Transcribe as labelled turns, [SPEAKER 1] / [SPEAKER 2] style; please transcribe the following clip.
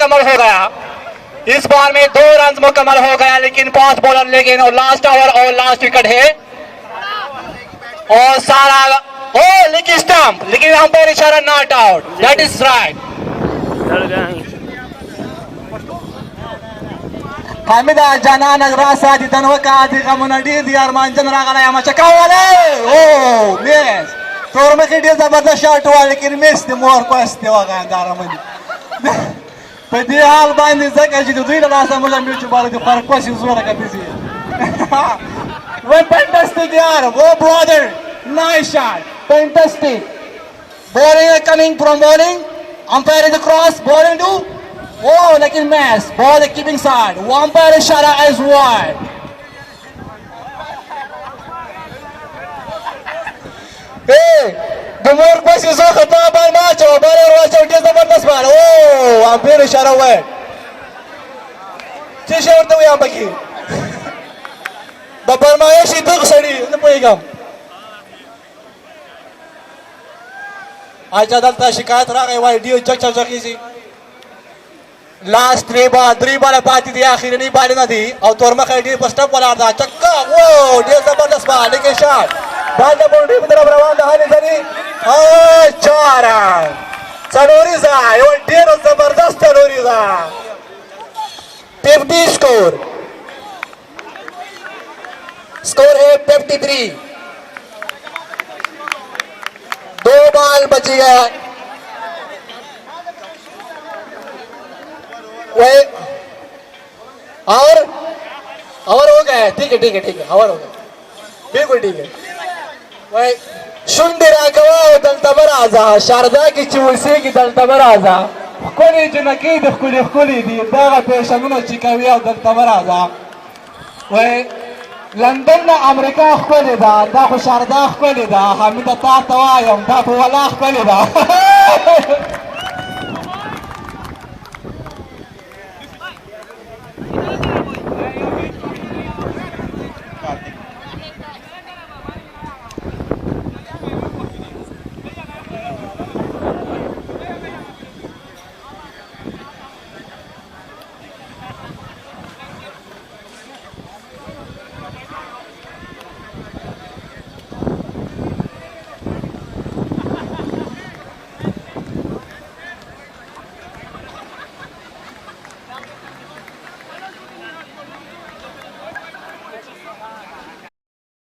[SPEAKER 1] मुकम्मल हो गया। इस बार में 2 रन मुकम्मल हो गया, लेकिन फास्ट बॉलर लेकिन लास्ट ओवर और लास्ट विकेट है और सारा ओ लिक स्टंप, लेकिन अंपायर इशारा not out, that is right.
[SPEAKER 2] Hamida Janana Grasa di Tanwaka di Kamunadi di Arman Janagala Yamachakawale. Oh, yes. Tormakit is about the shot while he can miss the more question. But the Alban is like as you do the last time mutual the park questions were like a busy. Well, fantastic, yeah. Oh, brother. Nice shot. Fantastic. Bowling coming from bowling. Umpire is across. Bowling to. Oh, like in mess. Ball is keeping side. Umpire shot as wide. Hey, the more questions are ختم by match. Bowler watch out. जबरदस्त ball. Oh, umpire shot away. चीज़ और तो यहाँ बकी. बपर माये शीतल सड़ी. न पोईगम. आज अदालत शिकायत रहा है वाई डियो चक चक चकी लास्ट 3 बॉल पाती थी आखिर नहीं बाली ना थी और तोरमा खड़ी फर्स्ट अप वाला था चक्का वो ये जबरदस्त बॉल लेकिन शॉट बॉल द बाउंड्री की तरफ रवाना हाली सनी और 4 रन चलोरी सा ये डेर जबरदस्त चलोरी सा 50 स्कोर है 53 2 बॉल बची है वही और हो गया ठीक है और हो गया बिल्कुल ठीक है वही शुंडी राघवा दलतबर आजा शारदा की चूसी की दलतबर आजा कोली जनकी दखली दी दागा पेशंगनो चिकाविया दलतबर आजा वही लंदन ना अमेरिका खोले दा खो शारदा खोले दा हमिदा ता तवायम दा वाला खोले दा